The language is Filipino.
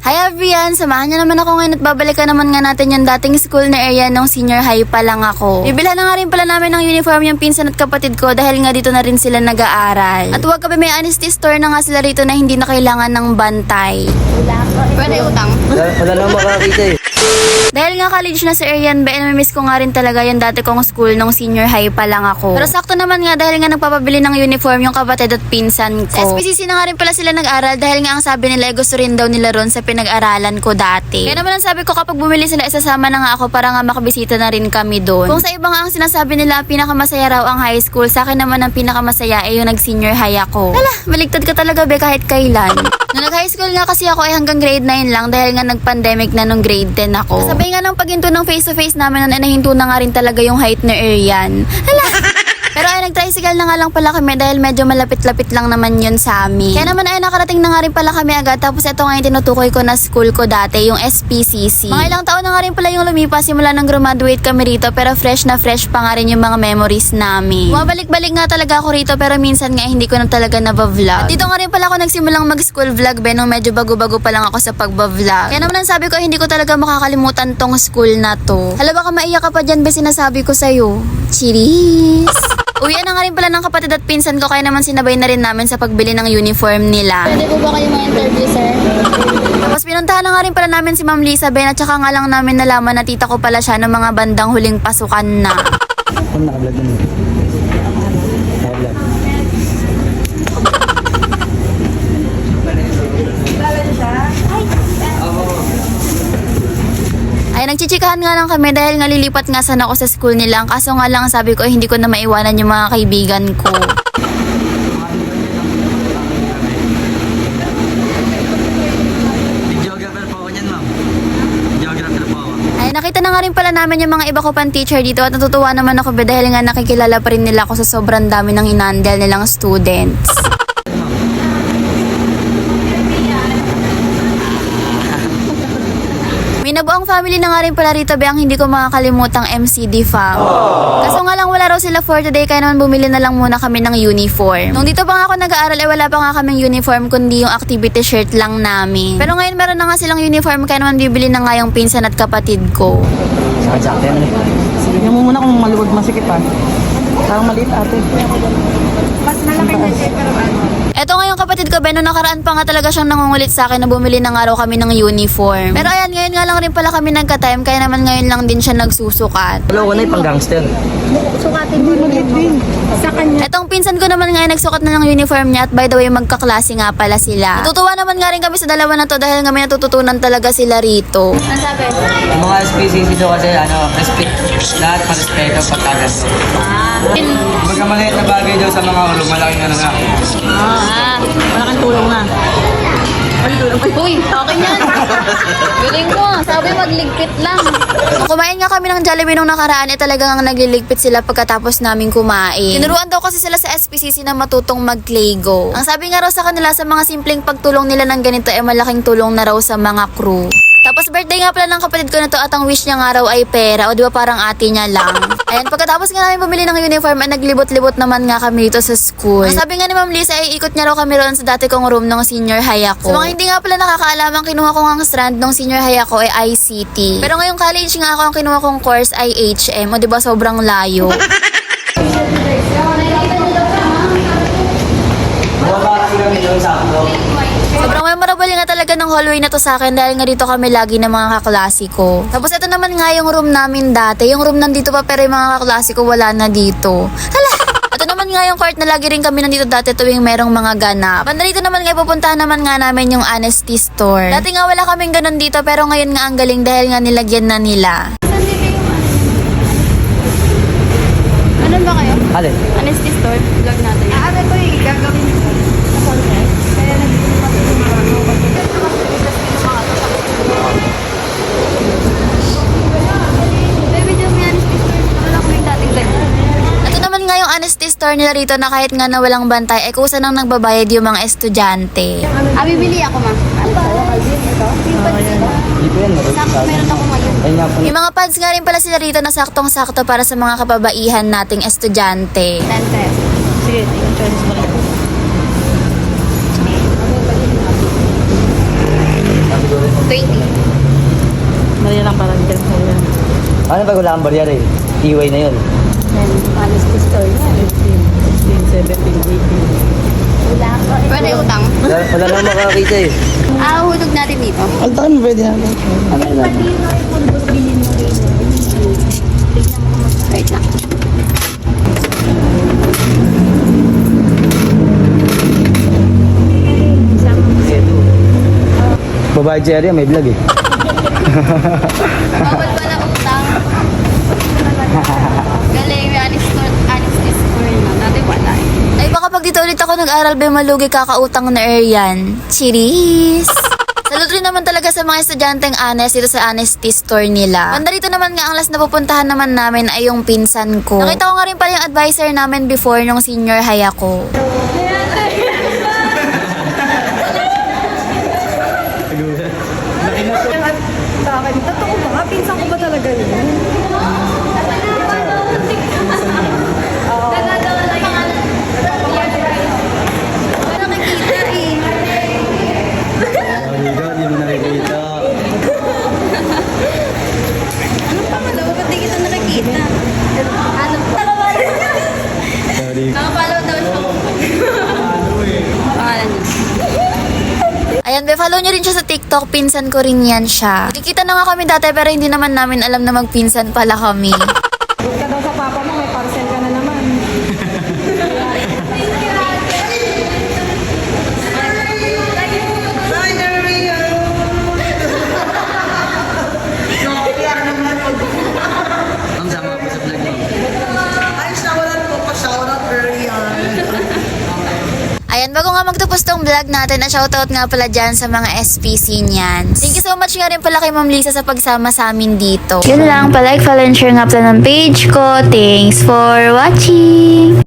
Hi everyone! Samahan niyo naman ako ngayon at babalikan naman nga natin yung dating school na area nung senior high pa lang ako. Bibilhan na nga rin pala namin ng uniform yung pinsan at kapatid ko dahil nga dito na rin sila nag-aaral. At huwag kami may honesty store na nga sila rito na hindi na kailangan ng bantay. Pwede utang. Wala na makakita eh. Dahil nga college na sa area ba, miss ko nga rin talaga yung dati kong school nung senior high pa lang ako. Pero sakto naman nga dahil nga nagpapabili ng uniform yung kapatid at pinsan ko. Sa SPCC na nga rin pala sila nag-aral dahil nga ang sabi nila gusto rin daw nila ron sa pinag-aralan ko dati. Kaya naman ang sabi ko kapag bumili sila isasama na nga ako para nga makabisita na rin kami doon. Kung sa iba nga ang sinasabi nila pinakamasaya raw ang high school, sa akin naman ang pinakamasaya ay yung nag-senior high ako. Hala, baligtad ka talaga be kahit kailan. Nung nag-high school nga kasi ako ay hanggang grade 9 lang dahil nga nag-pandemic na nung grade 10 ako. Sabay nga ng paghinto ng face-to-face namin nun ay nahinto na nga rin talaga yung height na Arian. Hala! Pero ay nag-tricycle na nga lang pala kami dahil medyo malapit-lapit lang naman yun sa amin. Kaya naman ay nakarating na nga rin pala kami agad tapos ito nga yung tinutukoy ko na school ko dati, yung SPCC. Mga ilang taon na nga rin pala yung lumipas simula nang graduate kami rito pero fresh na fresh pa nga rin yung mga memories namin. Bumabalik-balik nga talaga ako rito pero minsan nga hindi ko na talaga nabavlog. At dito nga rin pala ako nagsimulang mag-school vlog nung medyo bago-bago pa lang ako sa pagba-vlog. Kaya naman ang sabi ko hindi ko talaga makakalimutan tong school na to. Hala baka maiyak ka pa dyan be sinasabi ko sa'yo. Cheers! Uwian na nga rin pala ng kapatid at pinsan ko kaya naman sinabay na rin namin sa pagbili ng uniform nila. Pwede po ba kayo ma-interview, sir? Tapos pinuntahan na nga rin pala namin si Ma'am Lisa Ben at saka nga lang namin nalaman na tita ko pala siya ng mga bandang huling pasukan na. Kung nakablog yun. Nakablog. Ay, nagchichikahan nga lang kami dahil nga lilipat nga sana ako sa school nila. Kaso nga lang sabi ko hindi ko na maiwanan yung mga kaibigan ko. Geographer po ako niyan, ma'am. Geographer po ako. Ay, nakita na nga rin pala namin yung mga iba ko pang teacher dito at natutuwa naman ako be dahil nga nakikilala pa rin nila ako sa sobrang dami ng inandel nilang students. May nabuang family na nga rin pala rito be ang hindi ko makakalimutang MCD fam. Kaso nga lang wala raw sila for today kaya naman bumili na lang muna kami ng uniform. Nung dito pa nga ako nag-aaral ay wala pa nga kaming uniform kundi yung activity shirt lang namin. Pero ngayon meron na nga silang uniform kaya naman bibili na nga yung pinsan at kapatid ko. Sakit yan. Sige mo muna kung maluwag masikip ha. Parang maliit ate. Mas malaki na siya, pero ano? Eto nga yung kapatid ko, Ben, no, nakaraan pa nga talaga siyang nangungulit sa akin na bumili na nga raw kami ng uniform. Pero ayan, ngayon nga lang rin pala kami nagka-time, kaya naman ngayon lang din siya nagsusukat. Wala ko na yung pang gangster. Sukatin mo maliit din. Sa kanya. Etong pinsan ko naman ngayon nagsukat na ng uniform niya at by the way, magkaklase nga pala sila. Natutuwa naman nga rin kami sa dalawa na to dahil nga may natututunan talaga sila rito. Ang sabi? Yung mga SPCC do kasi respect. Lahat pa-respeto pagkaganto. Baga maliit na bagay daw sa mga ulo, malaking ano nga. Malaking tulong na. Uy, okay yan. Galing mo. Sabi magligpit lang. Nung kumain nga kami ng Jollibee nung nakaraan, talagang nagliligpit sila pagkatapos namin kumain. Tinuruan daw kasi sila sa SPCC na matutong mag-Claygo. Ang sabi nga raw sa kanila sa mga simpleng pagtulong nila ng ganito ay malaking tulong na raw sa mga crew. Tapos birthday nga pala ng kapatid ko na to at ang wish niya nga raw ay pera o di ba parang ate niya lang. Ayan, pagkatapos nga namin bumili ng uniform ay naglibot-libot naman nga kami dito sa school. Ang sabi nga ni Ma'am Lisa ay ikot niya raw kami roon sa dati kong room ng senior high ako. Sa mga hindi nga pala nakakaalam, ang kinuha ko nga ang strand ng senior high ako ay ICT. Pero ngayong college nga ako ang kinuha kong course ay HM o di ba sobrang layo. Sobrang memorable nga talaga ng hallway na to sa akin dahil nga dito kami lagi ng mga kaklase ko. Tapos ito naman nga yung room namin dati. Yung room nandito pa pero yung mga kaklase ko wala na dito. Hala! Ito naman nga yung court na lagi rin kami nandito dati tuwing merong mga ganap. Banda dito naman nga pupuntahan naman nga namin yung honesty store. Dati nga wala kaming ganun dito pero ngayon nga ang galing dahil nga nilagyan na nila. Ano ba kayo? Alin? Honesty store. Vlog natin. Ano ko yung gagawin ko? Sa content. Kaya nandito honesty store nila rito na kahit nga na walang bantay, kusa nang nagbabayad yung mga estudyante. Bibili ako, ma. Ano ba? Ito? Hindi po yan. Sakto, meron ako ngayon. Ayun nga po. Yung mga pads nga rin pala sila rito na saktong-sakto para sa mga kababaihan nating estudyante. Lente. Sige, yung choices mo lang. Sabi ko rin mo. Ano pag wala kang barya rin? TY na yun. Honesty store na. 15, 17, 18. Wala ako. Pwede utang. Wala na makakita eh. Hulog natin dito. Altan, pwede natin. Ano lang? Wait lang. Babae Cherry, may vlog eh. Bawal pala utang. Galing, may honesty store na. Dati wala eh. Ay, baka pag dito ulit ako nag-aral, be malugi kakautang na Arian. Cheers! Salud rin naman talaga sa mga estudyanteng honest dito sa honesty store nila. Banda rito naman nga ang last na pupuntahan naman namin ay yung pinsan ko. Nakita ko nga rin pala yung advisor namin before nung senior high ako. Totoo ba? Pinsan ko ba talaga yun? Nakikita eh. Hindi mo nakikita. Ano pa nga daw? Ba't di kita nakikita? Ano pa? Sorry. Nakapalaw daw siya. Pangalan niya. Ayan, be, follow nyo rin siya sa TikTok. Pinsan ko rin yan siya. Nakikita na nga kami dati pero hindi naman namin alam na magpinsan pala kami. Huwag ka daw sa papa mo, may parcel ka na naman. Ang sama ko sa vlog mo. Ayan, bago nga magtapos tong vlog natin, shoutout nga pala dyan sa mga SPC niyan. Thank you so much nga rin pala kay Ma'am Lisa sa pagsama sa amin dito. Yun lang, palike, follow, and share nga pala ng page ko. Thanks for watching!